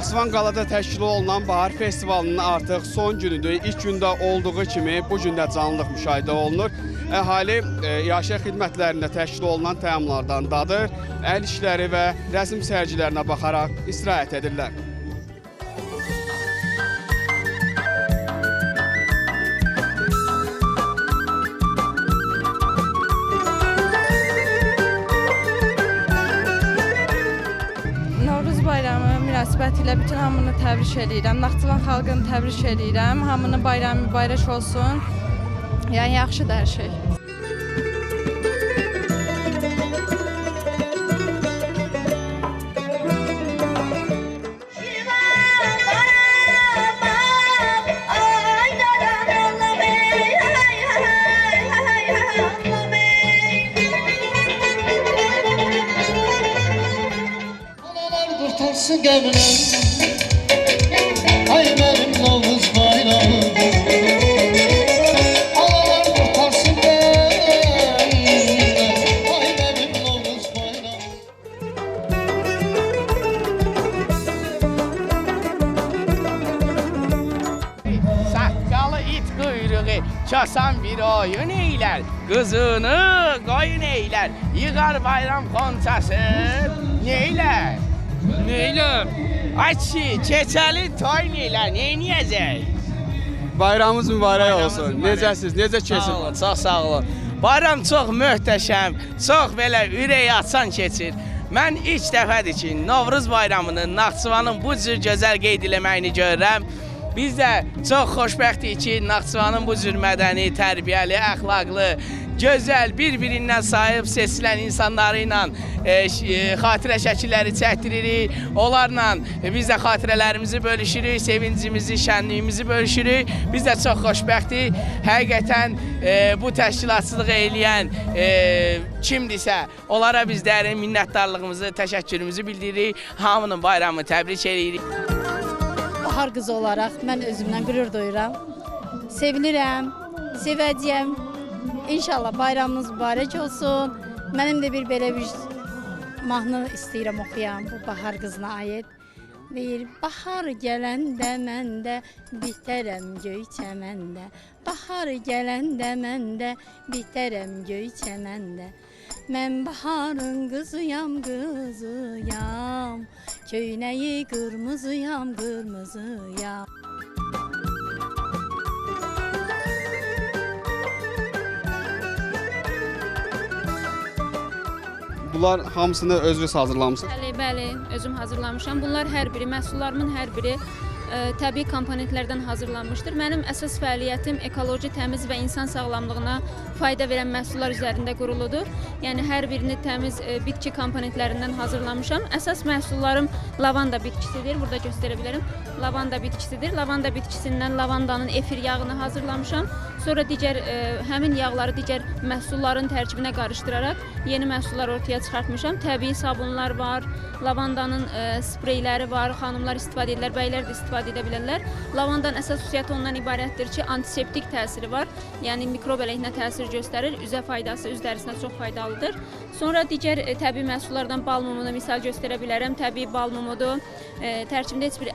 Naxçıvan qalada təşkil olunan Bahar Festivalının artıq son günüdür. İlk gündə olduğu kimi bu gün də canlılıq müşahidə olunur. Əhali yaşayış xidmətlərində təşkil olunan təamlardan dadır, əl işləri və rəsm sərgilərinə baxaraq istirahət edirlər. Novruz bayramı münasibətilə bütün hamını təbrik edirəm. Naxçıvan xalqını təbrik edirəm. Hamının bayramı mübarək olsun. Yəni yaxşıdır hər şey. Kurtarsın gönlüm, ay benim Novruz bayramım. Analar kurtarsın gönlüm, ay benim Novruz bayramım. Saqqalı it quyruğu kasan bir oyun eylər, qızını qoyun eylər, yığar bayram xonçası, neylər? Neyləm? Ay kişi, keçəli toy neylər, neyniyəcək? Bayramımız mübarək olsun. Necəsiz? Necə Sağ keçir? olun, çox sağ olun. Bayram çox möhtəşəm, çox belə ürək açan keçir. Mən ilk dəfədir ki, Novruz bayramını Naxçıvanın bu cür gözəl qeyd eləməyini görürəm. Biz də çox xoşbəxtik ki, Naxçıvanın bu cür mədəni, tərbiyəli, əxlaqlı, gözəl, bir-birindən sahib seçilən insanları ilə xatirə şəkilləri çəkdiririk. Onlarla biz də xatirələrimizi bölüşürük, sevincimizi, şənliyimizi bölüşürük. Biz də çox xoşbəxtik. Həqiqətən bu təşkilatçılıq eləyən kimdirsə, onlara biz dərin minnətdarlığımızı, təşəkkürümüzü bildiririk. Hamının bayramını təbrik edirik. Bahar qızı olaraq mən özümdən qürur duyuram. Sevinirəm, sevəcəyəm. İnşallah bayramınız mübarək olsun. Mənim də belə bir mahnı istəyirəm oxuyam bu bahar qızına aid. Deyir, bahar gələndə məndə bitərəm göy çəməndə. Bahar gələndə məndə bitərəm göy çəməndə. Mən baharın qızıyam, qızıyam. Köynəyi qırmızıyam, qırmızıyam. Bunlar hamısını özünüz hazırlamısınız? Bəli, özüm hazırlamışam. Bunlar hər biri, məhsullarımın hər biri təbii komponentlərdən hazırlanmışdır. Mənim əsas fəaliyyətim ekoloji, təmiz və insan sağlamlığına fayda verən məhsullar üzərində quruludur. Yəni, hər birini təmiz bitki komponentlərindən hazırlamışam. Əsas məhsullarım lavanda bitkisidir. Burada göstərə bilərəm. Lavanda bitkisidir. Lavanda bitkisindən lavandanın efir yağını hazırlamışam. Sonra digər həmin yağları digər məhsulların tərkibinə qarışdıraraq yeni məhsullar ortaya çıxartmışam. Təbii sabunlar var, lavandanın spreyləri var, xanımlar istifadə edirlər, bəylər də istifadə edə bilərlər. Lavandanın əsas xüsusiyyəti ondan ibarətdir ki, antiseptik təsiri var. Yəni mikrob əleyhinə təsir göstərir, üzə faydası, üz dərisinə çox faydalıdır. Sonra digər təbii məhsullardan bal mumunu misal göstərə bilərəm. Təbii bal mumudur. Tərkibində heç bir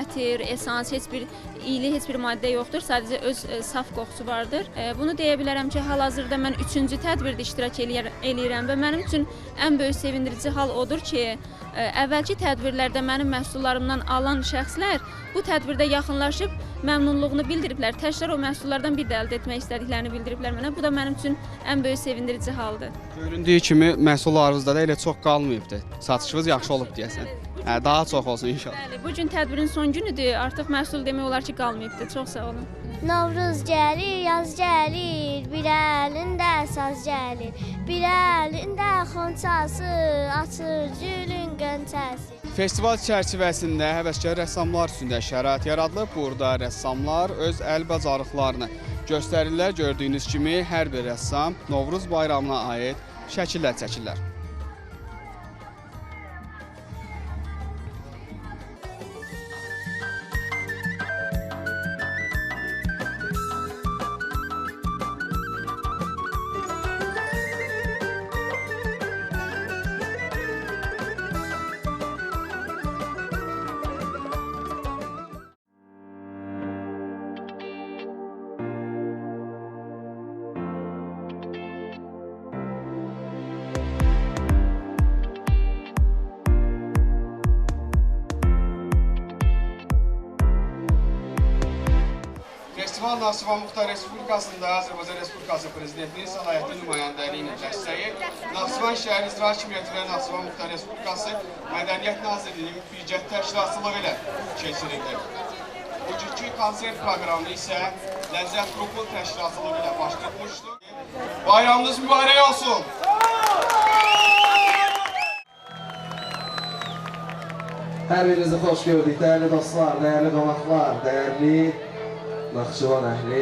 ətir, esans, heç bir iyli, heç bir maddə yoxdur. Sadəcə öz saf qoxusu vardır. Bunu deyə bilərəm ki, hal-hazırda mən 3-cü tədbirdə iştirak eləyirəm və mənim üçün ən böyük sevindirici hal odur ki, əvvəlki tədbirlərdə mənim məhsullarımdan alan şəxslər bu tədbirdə yaxınlaşıb məmnunluğunu bildiriblər. Təkrar o məhsullardan bir də əldə etmək istədiklərini bildiriblər mənə. Bu da mənim üçün ən böyük sevindirici haldır. Göründüyü kimi məhsullarınızda da elə çox qalmayıbdır. Satışınız yaxşı olub deyəsən. Daha çox olsun inşallah. Bəli, bu gün tədbirin son günüdür. Artıq məhsul demək olar ki, qalmayıbdır. Çox sağ olun. Novruz gəlir, yaz gəlir, bir əlində saz gəlir, bir əlində xonçası, açır gülün qönçəsi. Festival çərçivəsində həvəskar rəssamlar üçün də şərait yaradılıb. Burada rəssamlar öz əl bacarıqlarını göstərirlər. Gördüyünüz kimi hər bir rəssam Novruz bayramına aid şəkillər çəkirlər. Festival Naxçıvan Muxtar Respublikasında Azərbaycan Respublikası Prezidentinin səlahiyyətli nümayəndəliyi ilə dəstəyi, Naxçıvan şəhər icra hakimiyyəti və Naxçıvan Muxtar Respublikası Mədəniyyət Nazirliyinin birgə təşkilatçılığı ilə keçirildi. Bugünkü konsert proqramı isə Ləzzət Qrupun təşkilatçılığı ilə baş tutmuşdur. Bayramınız mübarək olsun! Hər birinizi xoş gördük, dəyərli dostlar, dəyərli qonaqlar, dəyərli Naxçıvan əhli.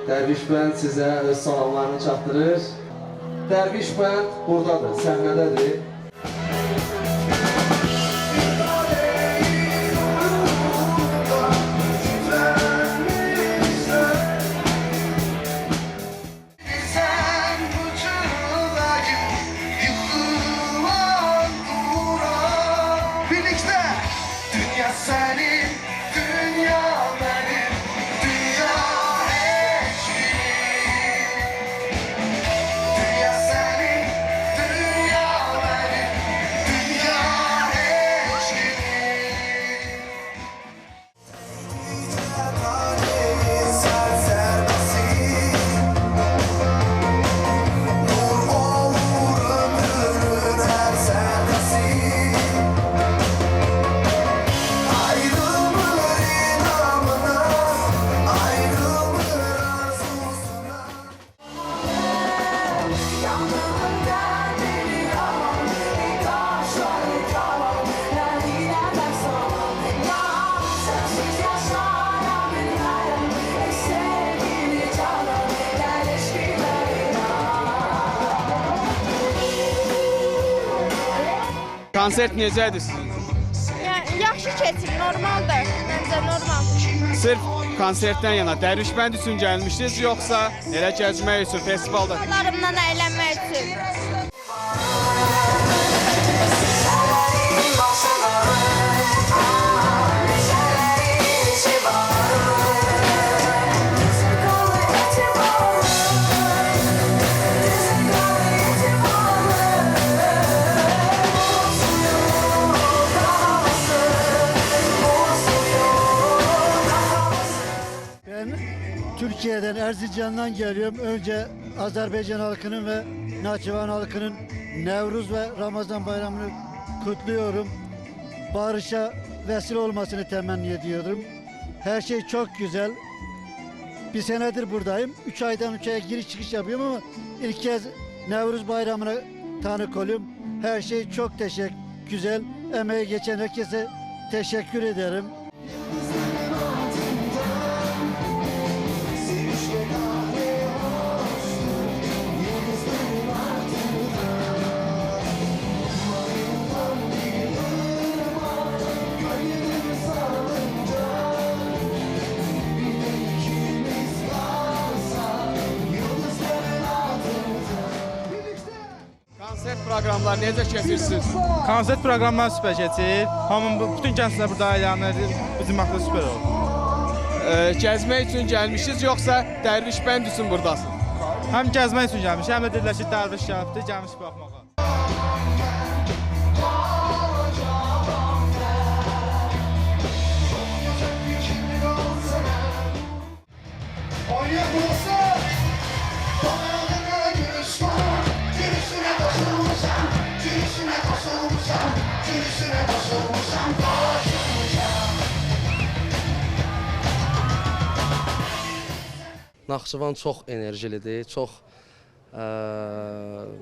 Dərviş bənd sizə öz salamlarını çatdırır. Dərviş bənd buradadır, səhnədədir. Konsert necədir sizin? Yaxşı keçir, normaldır. Məncə normal. Sırf konsertdən yana Dərviş bənd üçün gəlmişdiniz, yoxsa elə gəzmək üçün, festivalda? Onlarımdan əylənmək üçün. Türkiye'den, Erzincan'dan geliyorum. Önce Azerbaycan halkının ve Naxçıvan halkının Nevruz ve Ramazan bayramını kutluyorum. Barışa vesile olmasını temenni ediyorum. Her şey çok güzel. Bir senedir buradayım. 3 aydan 3 aya giriş çıkış yapıyorum ama ilk kez Nevruz bayramına tanık oluyorum. Her şey çok güzel. Emeği geçen herkese teşekkür ederim. Konsert proqramları necə keçirsiniz? Konsert proqramları süper keçir. Bütün gənclər burada əylənir. Bizim vaxtda süper olur. Gəzmək üçün gəlmişsiniz, yoxsa Dərviş bənd üçün buradasınız? Həm gəzmək üçün gəlmiş, həm də dedilər ki, Dərviş gəlibdir, gəlmiş baxmağa. Naxçıvan çox enerjilidir, çox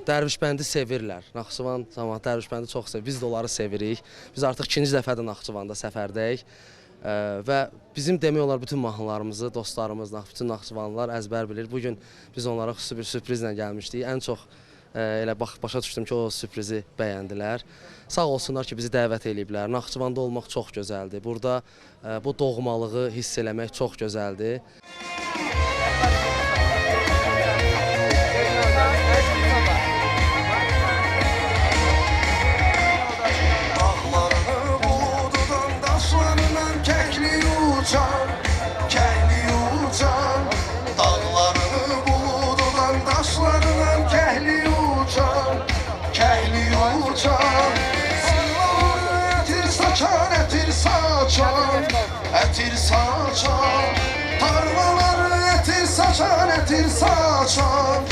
Dərviş bəndi sevirlər. Naxçıvan cəmaəti Dərviş bəndi çox sevir, biz də onları sevirik. Biz artıq ikinci dəfədir Naxçıvanda səfərdəyik və bizim demək olar bütün mahnılarımızı dostlarımız, bütün Naxçıvanlılar əzbər bilir. Bugün biz onlara xüsusi bir sürprizlə gəlmişdik. Ən çox elə başa düşdüm ki, o sürprizi bəyəndilər. Sağ olsunlar ki, bizi dəvət ediblər. Naxçıvanda olmaq çox gözəldir. Burada bu doğmalığı hiss eləmək çox gözəldir. Ətir saçan Tarlaları etir saçan, etir saçan,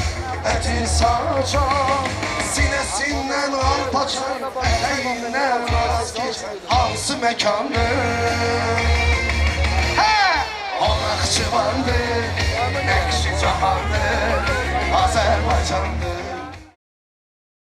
etir saçan. Sinesinden arpa çan, eteğinden vazgeç. Hansı mekandır? O Naxçıvandır, Nəqşi cahandır, Azərbaycandır.